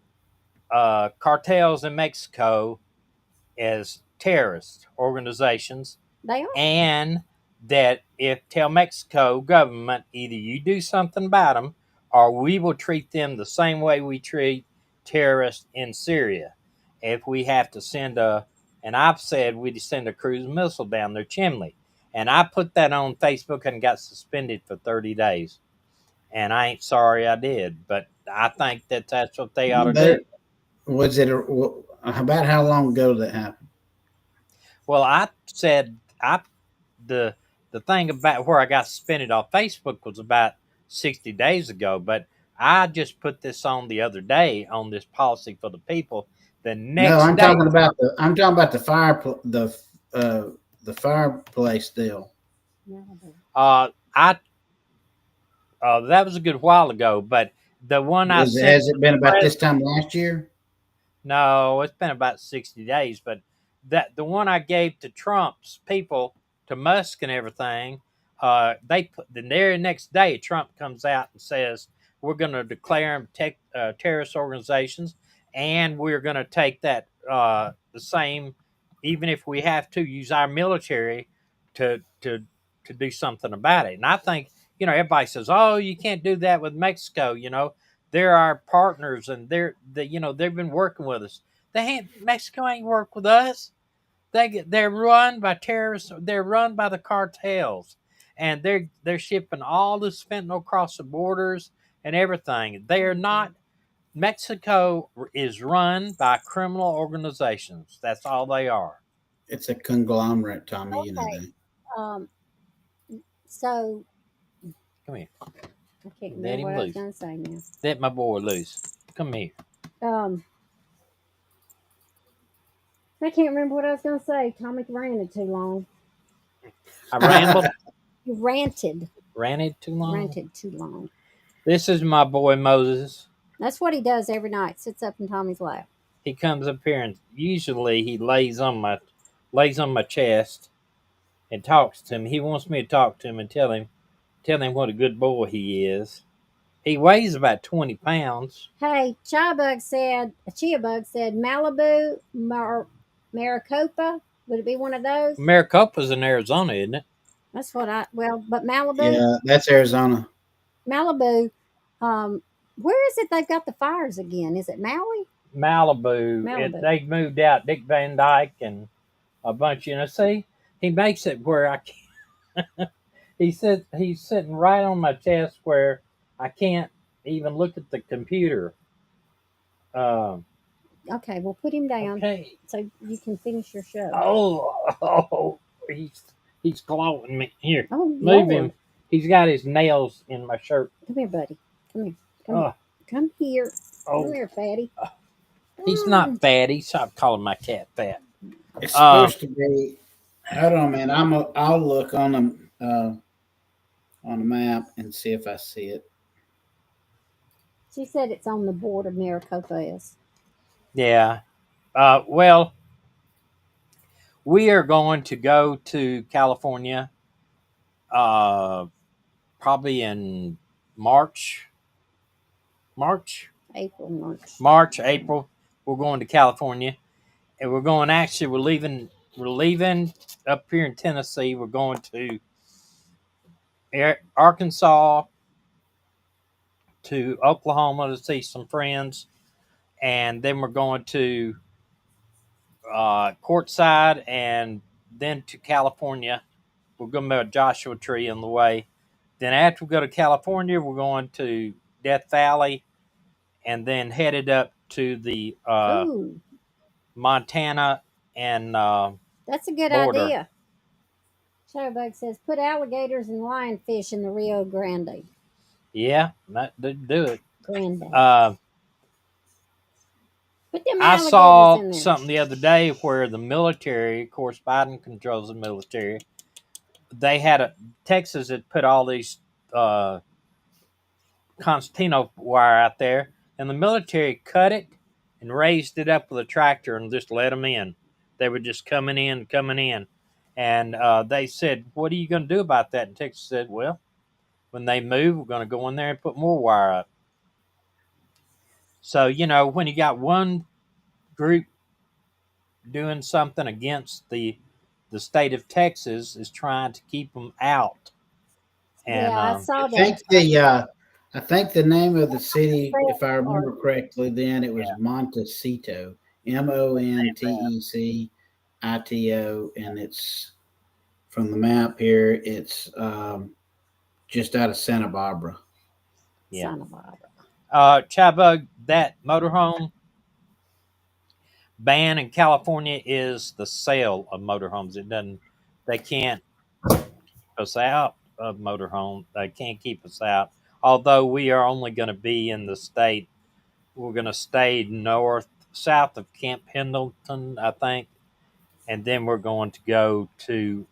B: cartels in Mexico as terrorist organizations,
C: They are.
B: and that if tell Mexico government either you do something about them or we will treat them the same way we treat terrorists in Syria. If we have to and I've said we'd send a cruise missile down their chimney, and I put that on Facebook and got suspended for 30 days. And I ain't sorry I did, but I think that's what they ought to do.
D: There was it. About how long ago did that happen?
B: Well, I said the the thing about where I got suspended off Facebook was about 60 days ago, but I just put this on the other day on this policy for the people. The
D: No,
B: next day,
D: I'm talking about the fireplace deal.
B: I that was a good while ago, but the one I sent
D: Has
B: to
D: it
B: the
D: been about this
B: president,
D: time last year?
B: no, it's been about 60 days, but the one I gave to Trump's people to Musk and everything, they put the very next day Trump comes out and says we're going to declare them terrorist organizations, and we're going to take that the same, even if we have to use our military to do something about it. And I think everybody says, oh, you can't do that with Mexico. They're our partners, and they've been working with us. Mexico ain't worked with us. They're run by terrorists. They're run by the cartels, and they're shipping all this fentanyl across the borders and everything. They are not. Mexico is run by criminal organizations. That's all they are.
D: It's a conglomerate, Tommy. You know
C: Okay.
D: that.
C: Um, so
B: Come here.
C: I can't
B: Let
C: remember
B: him
C: what I was
B: loose.
C: going to say now.
B: Let my boy loose. Come here.
C: I can't remember what I was going to say. Tommy ranted too long.
B: I rambled.
C: You ranted.
B: Ranted too long.
C: Ranted too long.
B: This is my boy Moses.
C: That's what he does every night. Sits up in Tommy's lap.
B: He comes up here and usually he lays on my chest and talks to me. He wants me to talk to him and tell him what a good boy he is. He weighs about 20 pounds.
C: Hey, Chia Bug said Malibu, Maricopa. Would it be one of those?
B: Maricopa's in Arizona, isn't it?
C: That's what but Malibu.
D: Yeah, that's Arizona.
C: Malibu. Where is it they've got the fires again? Is it Maui?
B: Malibu. They moved out Dick Van Dyke and a bunch, see? He makes it where I can't. He's sitting right on my chest where I can't even look at the computer.
C: Okay, we'll put him down so you can finish your show.
B: Oh, he's clawing me. Here,
C: oh,
B: move
C: Lord.
B: him. He's got his nails in my shirt.
C: Come here, buddy. Come here. Come here. Come here, fatty.
B: He's not fatty. Stop calling my cat fat.
D: It's supposed to be. Hold on, man. I'll look on the map and see if I see it.
C: She said it's on the border. Maricopa is.
B: Yeah. Well, we are going to go to California probably in March. April. We're going to California, and we're leaving up here in Tennessee. We're going to Arkansas, to Oklahoma to see some friends, and then we're going to Quartzsite, and then to California. We're going to be a Joshua Tree on the way. Then after we go to California, we're going to Death Valley, and then headed up to the Montana and
C: that's a good
B: border.
C: idea. Shadowbug says put alligators and lionfish in the Rio Grande.
B: Yeah, do it.
C: Grande.
B: I saw something the other day where the military, of course, Biden controls the military. They had Texas had put all these Constantino wire out there, and the military cut it and raised it up with a tractor and just let them in. They were just coming in, and they said, "What are you going to do about that?" And Texas said, "Well, when they move, we're going to go in there and put more wire up." So when you got one group doing something against the state of Texas, is trying to keep them out. And
C: I saw that.
D: I think the name of the city, if I remember correctly, then it was Montecito, Montecito, and it's from the map here. It's just out of Santa Barbara.
B: Yeah.
C: Santa Barbara.
B: Chabug, that motorhome ban in California is the sale of motorhomes. They can't keep us out of motorhome. They can't keep us out. Although we are only going to be in the state, we're going to stay south of Camp Pendleton, I think, and then we're going to go to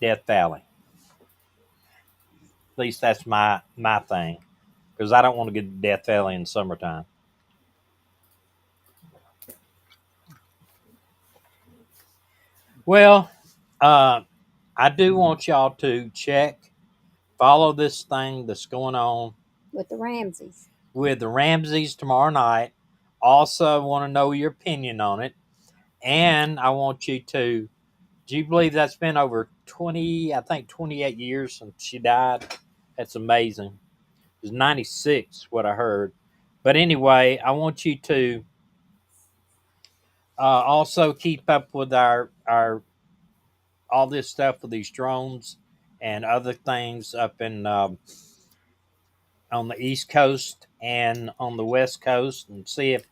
B: Death Valley. At least that's my thing, because I don't want to get to Death Valley in Well, uh, I do want y'all to follow this thing that's going on
C: with the Ramses.
B: with the Ramses tomorrow night. Also, want to know your opinion on it. And I want you to, do you believe that's been over 20, I think 28 years since she died? That's amazing. It was 96, what I heard. But anyway, I want you to also keep up with our all this stuff with these drones and other things up in on the East Coast and on the West Coast, and see if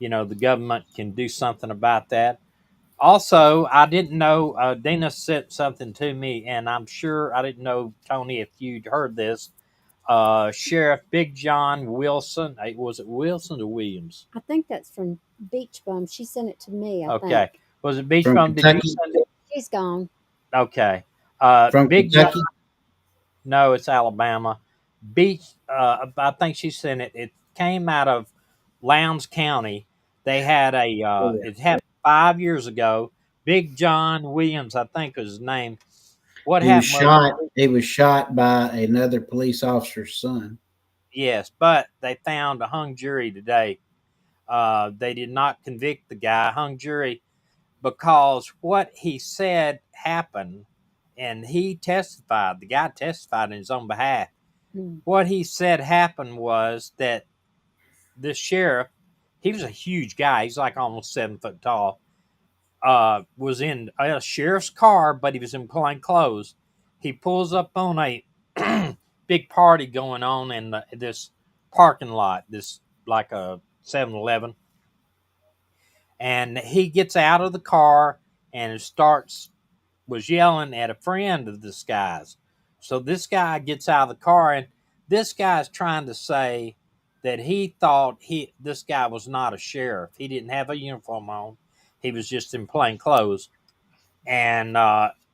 B: the government can do something about that. Also, I didn't know Dana sent something to me, and I'm sure I didn't know, Tony, if you'd heard this. Sheriff Big John Wilson, was it Wilson or Williams?
C: I think that's from Beach Bum. She sent it to me, I
B: Okay,
C: think.
B: was it Beach
D: From
B: Bum? Did you
D: Kentucky.
B: send it?
C: She's gone.
B: Okay,
D: From
B: Big John.
D: Kentucky.
B: No, it's Alabama. Beach. I think she sent it. It came out of Lowndes County. They had a.
D: Oh, yeah.
B: It happened 5 years ago. Big John Williams, I think was his name. What
D: He was
B: happened was,
D: shot. He was shot by another police officer's son.
B: yes, but they found a hung jury today. They did not convict the guy. Hung jury because what he said happened, and he testified. The guy testified in his own behalf.
C: Hmm.
B: What he said happened was that this sheriff, he was a huge guy. He's like almost 7 foot tall. Was in a sheriff's car, but he was in plain clothes. He pulls up on a big party going on in this parking lot, this like a 7-Eleven, and he gets out of the car and starts was yelling at a friend of this guy's. So this guy gets out of the car, and this guy's trying to say that he thought this guy was not a sheriff. He didn't have a uniform on. He was just in plain clothes. And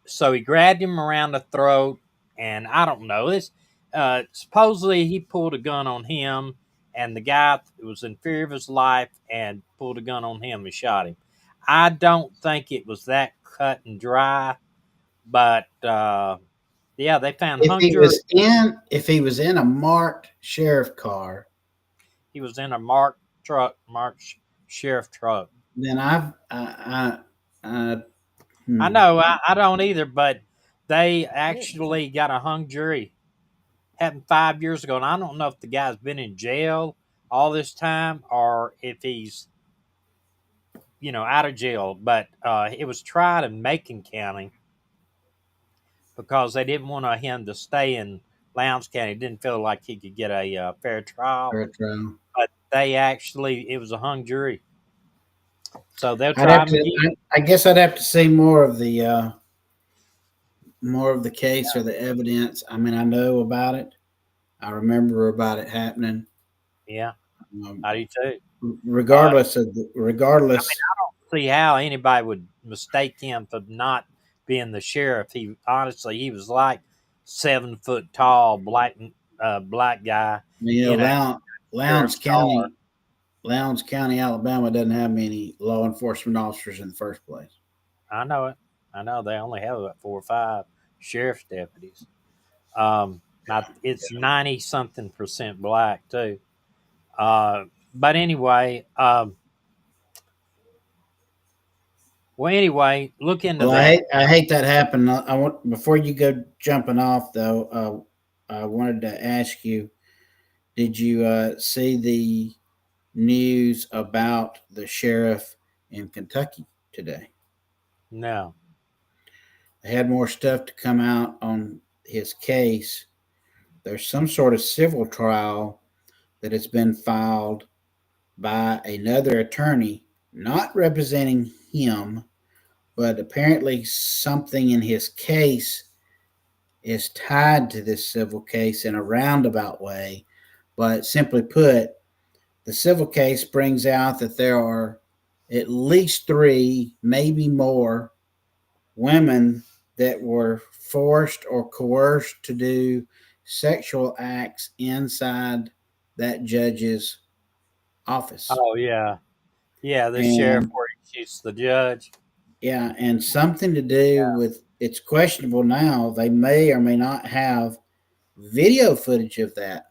B: so he grabbed him around the throat, and I don't know this. Supposedly he pulled a gun on him, and the guy was in fear of his life and pulled a gun on him and shot him. I don't think it was that cut and dry, but yeah, they found
D: If
B: hung
D: he
B: jury.
D: was in a marked sheriff car,
B: He was in a marked sheriff truck.
D: then I
B: I
D: hmm.
B: know, I don't either, but they actually got a hung jury. Happened 5 years ago, and I don't know if the guy's been in jail all this time or if he's out of jail. But it was tried in Macon County because they didn't want him to stay in Lowndes County. Didn't feel like he could get a fair trial.
D: Retro.
B: But it was a hung jury, so they'll
D: I'd
B: try
D: have
B: him
D: to.
B: again.
D: I guess I'd have to see more of the case or the evidence. I mean, I know about it. I remember about it happening.
B: Yeah,
D: Um,
B: I do too. Uh,
D: regardless,
B: See how anybody would mistake him for not being the sheriff. He honestly, he was like 7 foot tall, black guy
D: you know,
B: in a
D: Lowndes
B: sheriff's car.
D: County, Lowndes County, Alabama, doesn't have many law enforcement officers in the first place.
B: I know it. I know they only have about 4 or 5 sheriff's deputies. Now it's 90 something% black too. Uh, but anyway, look into
D: Well,
B: that.
D: I hate that happened. I want before you go jumping off though. I wanted to ask you: did you see the news about the sheriff in Kentucky today?
B: No,
D: They had more stuff to come out on his case. There's some sort of civil trial that has been filed by another attorney, not representing him, but apparently something in his case is tied to this civil case in a roundabout way. But simply put, the civil case brings out that there are at least three, maybe more, women that were forced or coerced to do sexual acts inside that judge's office.
B: oh yeah, yeah, the sheriff
D: And
B: where he shoots the judge.
D: Yeah, and something to do with it's questionable now. They may or may not have video footage of that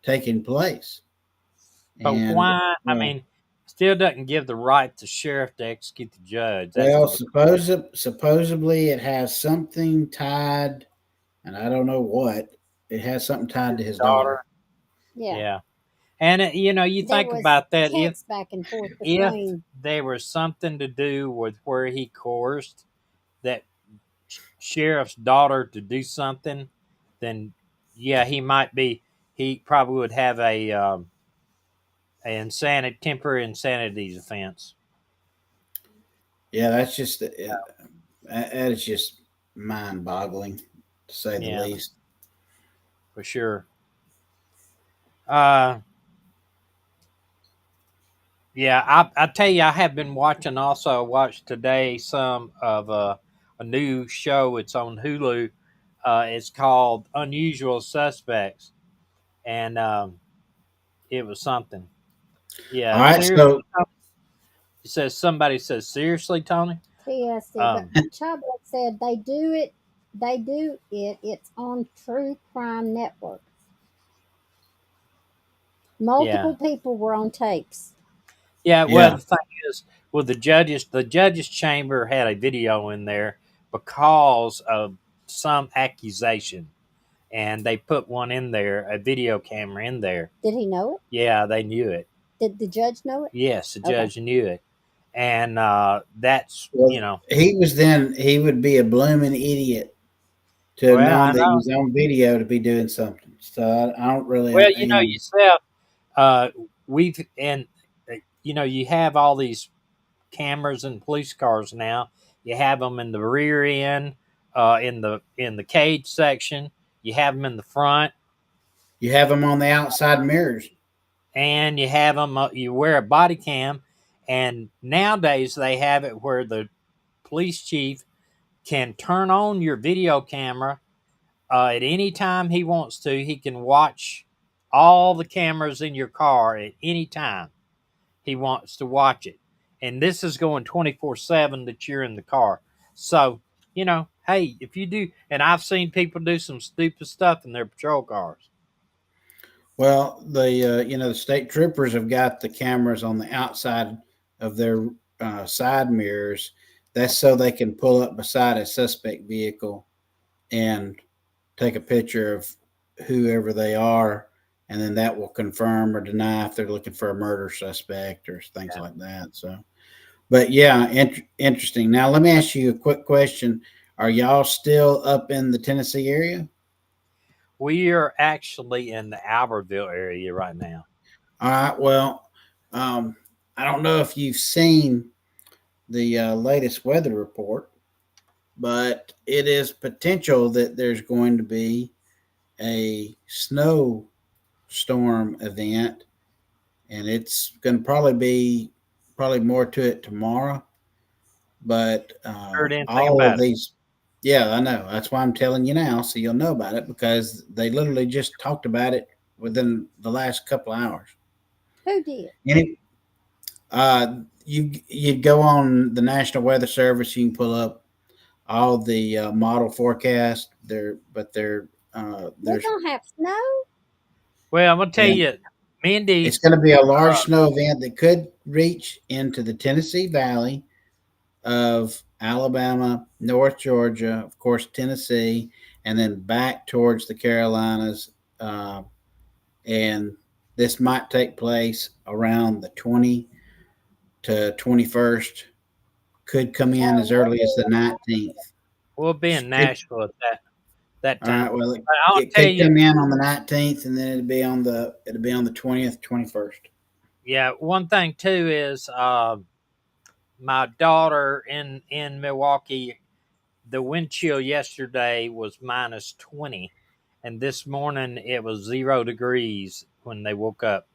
D: taking place.
B: But
D: And
B: why? I mean, still doesn't give the right to sheriff to execute the judge. That's
D: well,
B: the
D: supposedly it has something tied, and I don't know what. It has something tied to his
B: daughter.
D: daughter.
C: Yeah.
B: Yeah, and you
C: There
B: think
C: was
B: about that. If
C: text back and forth
B: if
C: between.
B: there was something to do with where he coerced that sheriff's daughter to do something, then yeah, he might be. He probably would have a insanity, temporary insanity offense.
D: Yeah, that's just that is just mind-boggling to say the
B: Yeah,
D: least.
B: for sure. Uh, yeah, I tell you, I have been watching. Also, watched today some of a new show. It's on Hulu. It's called Unusual Suspects, and it was something.
D: All
B: Yeah,
D: right,
B: seriously.
D: so
B: It says somebody says seriously, Tony.
C: TSC, but
B: Um,
C: Chubb said they do it. They do it. It's on True Crime Network.
B: yeah,
C: Multiple people were on tapes.
B: yeah. Well,
D: yeah,
B: the thing is, well, the judges chamber had a video in there because of some accusation, and they put one in there, a video camera in there.
C: Did he know it?
B: Yeah, they knew it.
C: Did the judge know it?
B: Yes, the
C: Okay.
B: judge knew it, and that's
D: well, he would be a blooming idiot to have
B: well,
D: known
B: I
D: that he
B: know.
D: was on video to be doing something. So I don't really,
B: Well,
D: you know.
B: yourself, uh, we've and you have all these cameras in police cars now. You have them in the rear end, in the cage section. You have them in the front,
D: You have them on the outside mirrors.
B: and you have them. You wear a body cam, and nowadays they have it where the police chief can turn on your video camera at any time he wants to. He can watch all the cameras in your car at any time he wants to watch it. And this is going 24/7 that you're in the car. So, hey, if you do, and I've seen people do some stupid stuff in their patrol cars.
D: Well, the state troopers have got the cameras on the outside of their side mirrors. That's so they can pull up beside a suspect vehicle and take a picture of whoever they are, and then that will confirm or deny if they're looking for a murder suspect or things
B: Yeah.
D: like that. So, but yeah, interesting. Now, let me ask you a quick question: are y'all still up in the Tennessee area?
B: We are actually in the Albertville area right now.
D: All right. Well, um, I don't know if you've seen the latest weather report, but it is potential that there's going to be a snow storm event, and it's going to probably be probably more to it tomorrow. But
B: Heard anything
D: all of
B: about it?
D: these, yeah, I know. That's why I'm telling you now, so you'll know about it because they literally just talked about it within the last couple of hours.
C: Who did?
D: Any, you go on the National Weather Service. You can pull up all the model forecast.
C: We're
D: There's
C: gonna have snow.
B: Well, I'm gonna tell
D: yeah,
B: you,
D: it's
B: Mindy.
D: going to be a large snow event that could reach into the Tennessee Valley of Alabama, North Georgia, of course, Tennessee, and then back towards the Carolinas. And this might take place around the 20 to 21st. Could come in
C: Oh,
D: as
C: we'll
D: early as the
C: be
D: 19th.
B: We'll be in
D: Could,
B: Nashville at that
D: all
B: time.
D: right. Well,
B: But I'll
D: it
B: tell
D: could
B: you,
D: come in on the 19th, and then it'll be on the 20th, 21st.
B: yeah. One thing too is my daughter in Milwaukee. The wind chill yesterday was -20, and this morning it was 0 degrees when they woke up.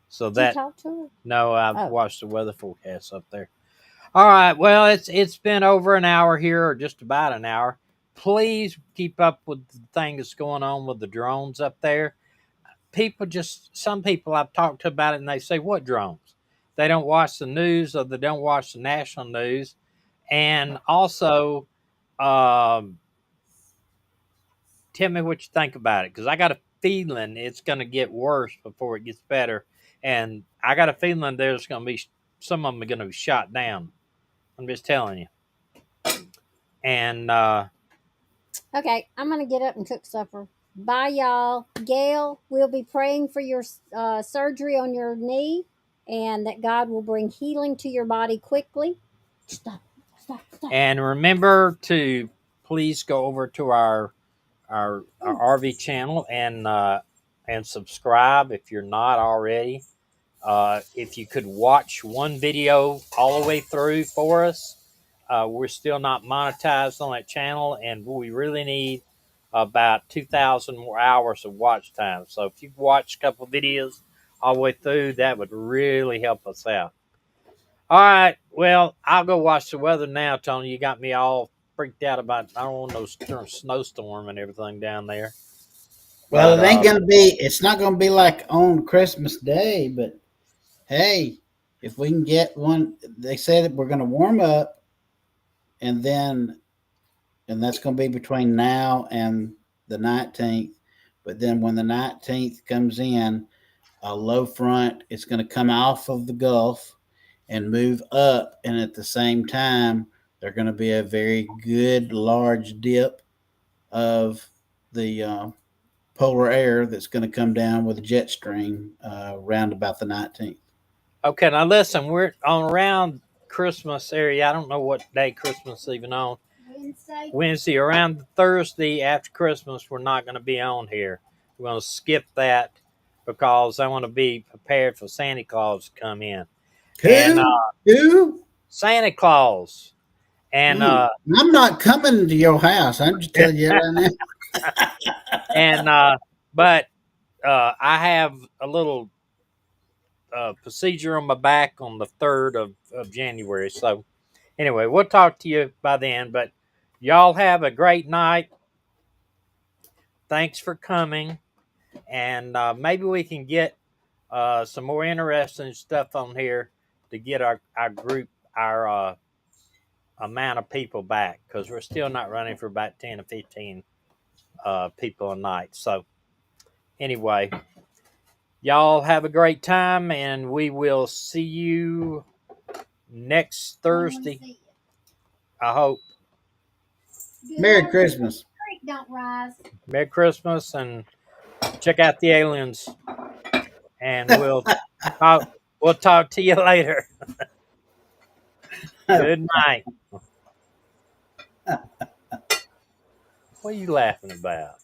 B: So
C: did you
B: that
C: talk to her?
B: no, I've
C: Oh,
B: watched the weather forecast up there. All right, well it's been over an hour here, or just about an hour. Please keep up with the thing that's going on with the drones up there. Some people I've talked to about it, and they say, "What drones?" They don't watch the news, or they don't watch the national news, And also, um, tell me what you think about it, because I got a feeling it's going to get worse before it gets better, and I got a feeling there's going to be some of them are going to be shot down. I'm just telling you. And
C: Okay, I'm gonna get up and cook supper. Bye, y'all. Gail, we'll be praying for your surgery on your knee, and that God will bring healing to your body quickly. Stop, stop, stop.
B: and remember to please go over to our RV channel and subscribe if you're not already. If you could watch one video all the way through for us, we're still not monetized on that channel, and we really need about 2,000 more hours of watch time. So if you watch a couple videos all the way through, that would really help us out. All right, well, I'll go watch the weather now, Tony. You got me all freaked out about I don't want no snowstorm and everything down there.
D: Well,
B: But
D: it ain't gonna be. It's not gonna be like on Christmas Day, but hey, if we can get one, they say that we're gonna warm up, and then and that's gonna be between now and the 19th. But then when the 19th comes in, a low front is going to come off of the Gulf and move up, and at the same time, there's going to be a very good large dip of the polar air that's going to come down with a jet stream around about the 19th.
B: okay, now listen, we're on around Christmas area. I don't know what day Christmas is even on.
C: Wednesday.
B: Wednesday, around Thursday after Christmas, we're not going to be on here. We're going to skip that because I want to be prepared for Santa Claus to come in. And
D: Who? Who?
B: Santa Claus. And
D: I'm not coming to your house. I'm just telling you right now.
B: and but I have a little procedure on my back on the 3rd of January. So anyway, we'll talk to you by then. But y'all have a great night. Thanks for coming. And maybe we can get some more interesting stuff on here to get our group, our amount of people back, because we're still not running for about 10 or 15 people a night. So anyway, y'all have a great time, and we will see you next Thursday. I hope.
D: Merry Christmas.
C: Creek don't rise.
B: Merry Christmas, and check out the aliens. And we'll talk to you later. Good night. What are you laughing about?